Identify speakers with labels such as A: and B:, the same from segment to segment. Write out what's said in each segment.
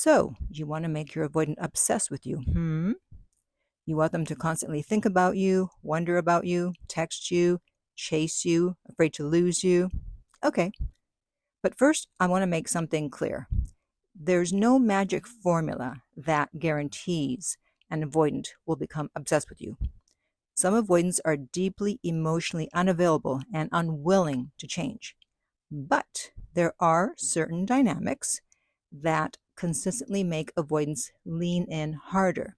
A: So, you want to make your avoidant obsessed with you. You want them to constantly think about you, wonder about you, text you, chase you, afraid to lose you. Okay. But first, I want to make something clear. There's no magic formula that guarantees an avoidant will become obsessed with you. Some avoidants are deeply emotionally unavailable and unwilling to change. But there are certain dynamics that consistently make avoidants lean in harder.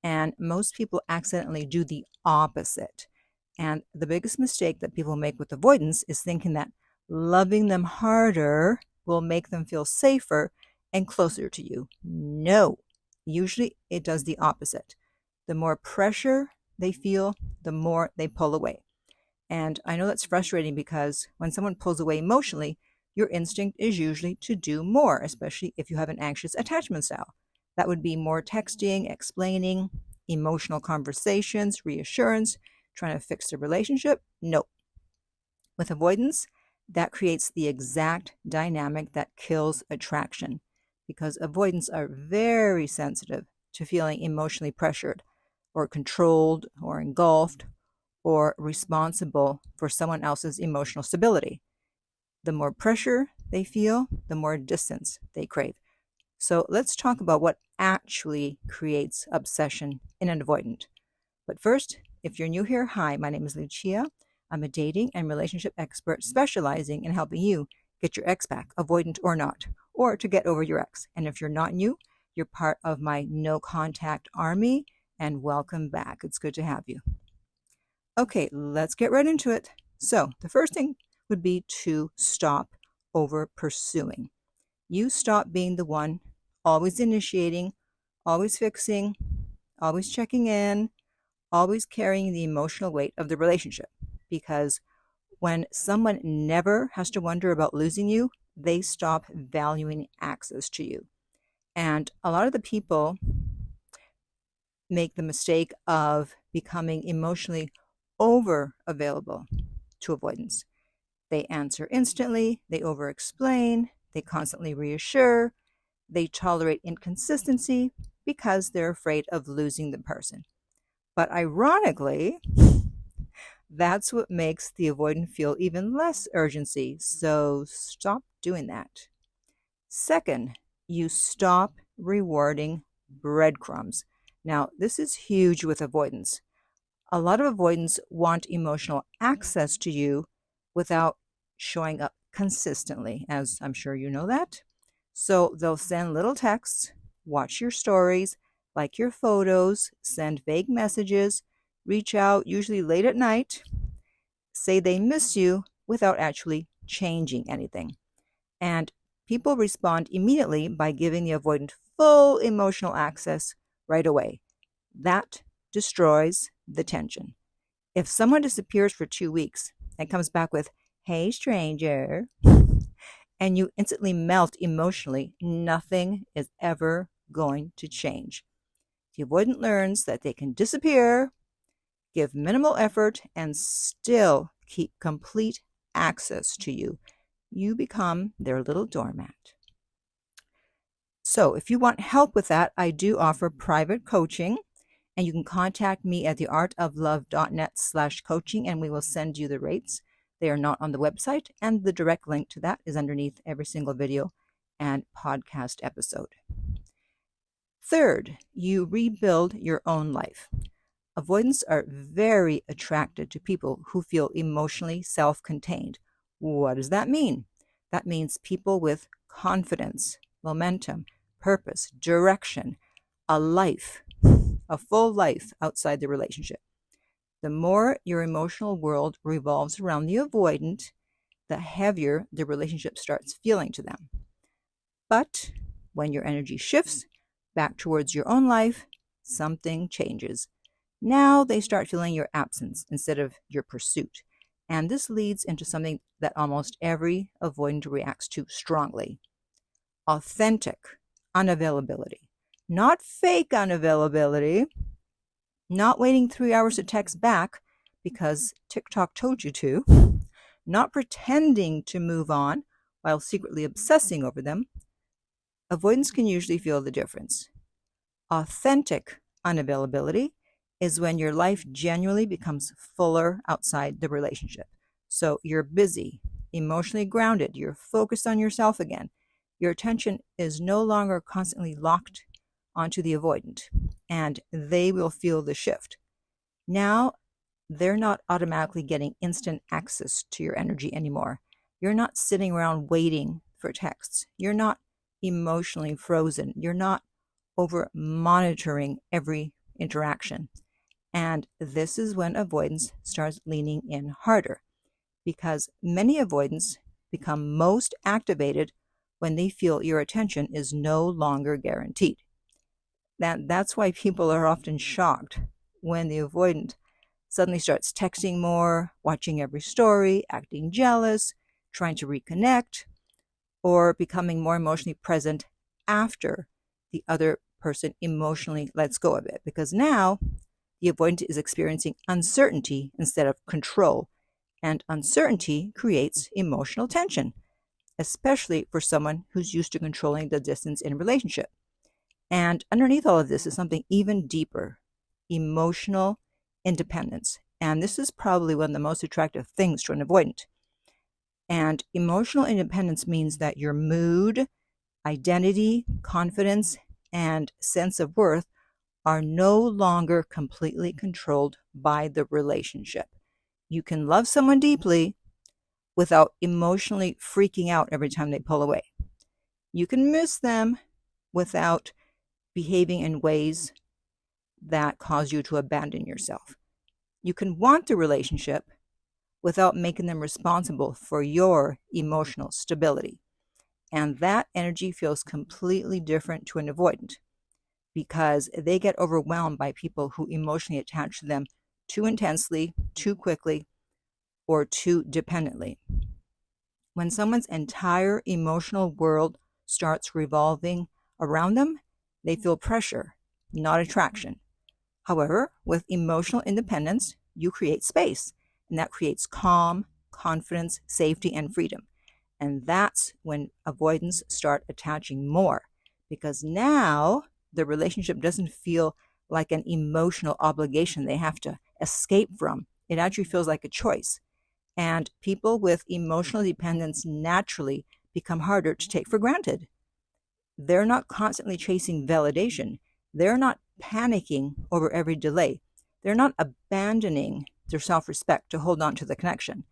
A: And most people accidentally do the opposite. And the biggest mistake that people make with avoidance is thinking that loving them harder will make them feel safer and closer to you. No, usually it does the opposite. The more pressure they feel, the more they pull away. And I know that's frustrating because when someone pulls away emotionally, your instinct is usually to do more, especially if you have an anxious attachment style. That would be more texting, explaining, emotional conversations, reassurance, trying to fix the relationship. Nope. With avoidance, that creates the exact dynamic that kills attraction because avoidants are very sensitive to feeling emotionally pressured or controlled or engulfed or responsible for someone else's emotional stability. The more pressure they feel, the more distance they crave. So let's talk about what actually creates obsession in an avoidant. But first, if you're new here, hi, my name is Lucia. I'm a dating and relationship expert specializing in helping you get your ex back, avoidant or not, or to get over your ex. And if you're not new, you're part of my no contact army, and welcome back. It's good to have you. Okay, let's get right into it. So the first thing would be to stop over pursuing. You stop being the one always initiating, always fixing, always checking in, always carrying the emotional weight of the relationship. Because when someone never has to wonder about losing you, they stop valuing access to you. And a lot of the people make the mistake of becoming emotionally over available to avoidance. They answer instantly, they over explain, they constantly reassure, they tolerate inconsistency because they're afraid of losing the person. But ironically, that's what makes the avoidant feel even less urgency. So stop doing that. Second, you stop rewarding breadcrumbs. Now, this is huge with avoidance. A lot of avoidants want emotional access to you without showing up consistently, as I'm sure you know that. So they'll send little texts, watch your stories, like your photos, send vague messages, reach out usually late at night, say they miss you without actually changing anything. And people respond immediately by giving the avoidant full emotional access right away. That destroys the tension. If someone disappears for 2 weeks and comes back with, "Hey, stranger," and you instantly melt emotionally, nothing is ever going to change. The avoidant learns that they can disappear, give minimal effort, and still keep complete access to you. You become their little doormat. So if you want help with that, I do offer private coaching, and you can contact me at theartoflove.net/coaching, and we will send you the rates. They are not on the website, and the direct link to that is underneath every single video and podcast episode. Third, you rebuild your own life. Avoidants are very attracted to people who feel emotionally self-contained. What does that mean? That means people with confidence, momentum, purpose, direction, a life, a full life outside the relationship. The more your emotional world revolves around the avoidant, the heavier the relationship starts feeling to them. But when your energy shifts back towards your own life, something changes. Now they start feeling your absence instead of your pursuit. And this leads into something that almost every avoidant reacts to strongly. Authentic unavailability. Not fake unavailability. Not waiting 3 hours to text back because TikTok told you to. Not pretending to move on while secretly obsessing over them. Avoidance can usually feel the difference. Authentic unavailability is when your life genuinely becomes fuller outside the relationship. So you're busy, emotionally grounded, you're focused on yourself again. Your attention is no longer constantly locked onto the avoidant, and they will feel the shift. Now, they're not automatically getting instant access to your energy anymore. You're not sitting around waiting for texts. You're not emotionally frozen. You're not over monitoring every interaction. And this is when avoidance starts leaning in harder, because many avoidants become most activated when they feel your attention is no longer guaranteed. That's why people are often shocked when the avoidant suddenly starts texting more, watching every story, acting jealous, trying to reconnect, or becoming more emotionally present after the other person emotionally lets go of it. Because now the avoidant is experiencing uncertainty instead of control, and uncertainty creates emotional tension, especially for someone who's used to controlling the distance in a relationship. And underneath all of this is something even deeper: emotional independence. And this is probably one of the most attractive things to an avoidant. And emotional independence means that your mood, identity, confidence, and sense of worth are no longer completely controlled by the relationship. You can love someone deeply without emotionally freaking out every time they pull away. You can miss them without behaving in ways that cause you to abandon yourself. You can want the relationship without making them responsible for your emotional stability. And that energy feels completely different to an avoidant, because they get overwhelmed by people who emotionally attach to them too intensely, too quickly, or too dependently. When someone's entire emotional world starts revolving around them, they feel pressure, not attraction. However, with emotional independence, you create space, and that creates calm, confidence, safety, and freedom. And that's when avoidants start attaching more, because now the relationship doesn't feel like an emotional obligation they have to escape from. It actually feels like a choice. And people with emotional dependence naturally become harder to take for granted. They're not constantly chasing validation. They're not panicking over every delay. They're not abandoning their self-respect to hold on to the connection.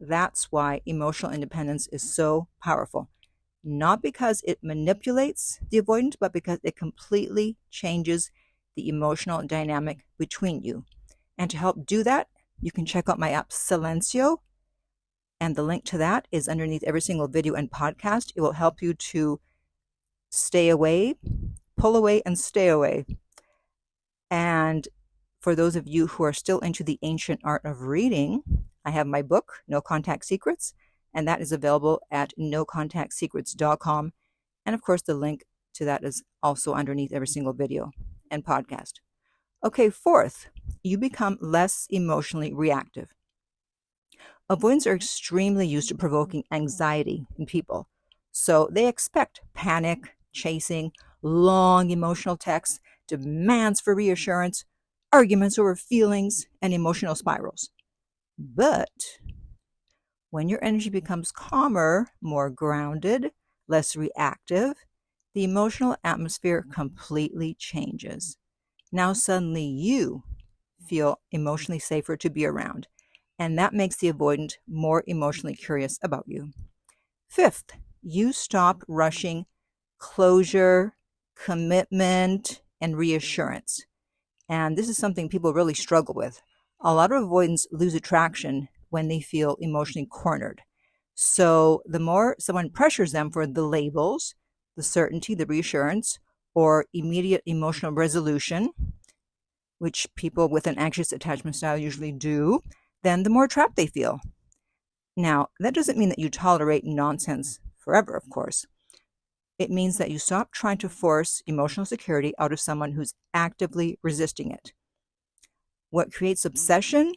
A: That's why emotional independence is so powerful. Not because it manipulates the avoidant, but because it completely changes the emotional dynamic between you. And to help do that, you can check out my app Silencio, and the link to that is underneath every single video and podcast. It will help you to stay away, pull away, and stay away. And for those of you who are still into the ancient art of reading, I have my book, No Contact Secrets, and that is available at nocontactsecrets.com. And of course, the link to that is also underneath every single video and podcast. Okay, fourth, you become less emotionally reactive. Avoidants are extremely used to provoking anxiety in people. So they expect panic, chasing, long emotional texts, demands for reassurance, arguments over feelings, and emotional spirals. But when your energy becomes calmer, more grounded, less reactive, the emotional atmosphere completely changes. Now suddenly you feel emotionally safer to be around, and that makes the avoidant more emotionally curious about you. Fifth, you stop rushing closure, commitment, and reassurance. And this is something people really struggle with. A lot of avoidants lose attraction when they feel emotionally cornered. So the more someone pressures them for the labels, the certainty, the reassurance, or immediate emotional resolution, which people with an anxious attachment style usually do, then the more trapped they feel. Now, that doesn't mean that you tolerate nonsense forever, of course. It means that you stop trying to force emotional security out of someone who's actively resisting it. What creates obsession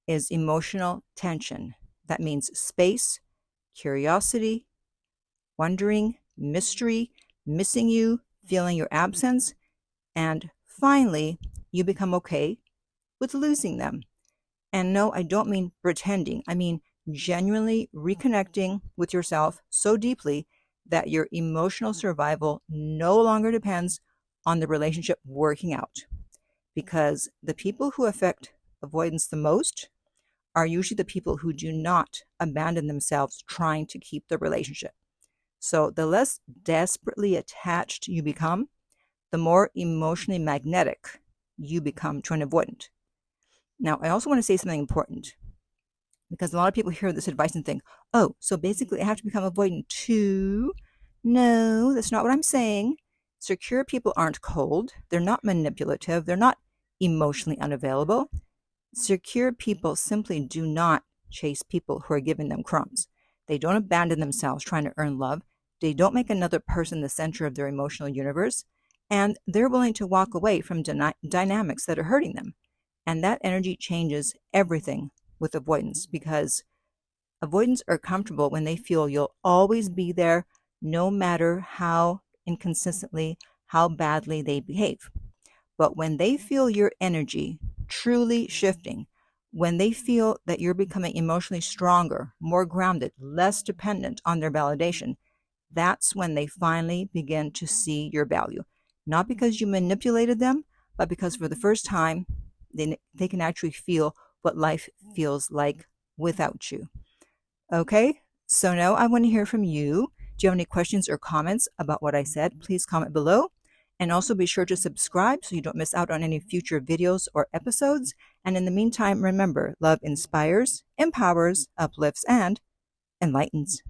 A: is emotional tension. That means space, curiosity, wondering, mystery, missing you, feeling your absence, and finally, you become okay with losing them. And no, I don't mean pretending. I mean genuinely reconnecting with yourself so deeply that your emotional survival no longer depends on the relationship working out. Because the people who affect avoidance the most are usually the people who do not abandon themselves trying to keep the relationship. So the less desperately attached you become, the more emotionally magnetic you become to an avoidant. Now, I also want to say something important, because a lot of people hear this advice and think, oh, so basically I have to become avoidant too? No, that's not what I'm saying. Secure people aren't cold. They're not manipulative. They're not emotionally unavailable. Secure people simply do not chase people who are giving them crumbs. They don't abandon themselves trying to earn love. They don't make another person the center of their emotional universe. And they're willing to walk away from dynamics that are hurting them. And that energy changes everything with avoidance, because avoidants are comfortable when they feel you'll always be there, no matter how inconsistently, how badly they behave. But when they feel your energy truly shifting, when they feel that you're becoming emotionally stronger, more grounded, less dependent on their validation, that's when they finally begin to see your value. Not because you manipulated them, but because for the first time, they can actually feel what life feels like without you. Okay, so now I want to hear from you. Do you have any questions or comments about what I said? Please comment below. And also be sure to subscribe so you don't miss out on any future videos or episodes. And in the meantime, remember, love inspires, empowers, uplifts, and enlightens.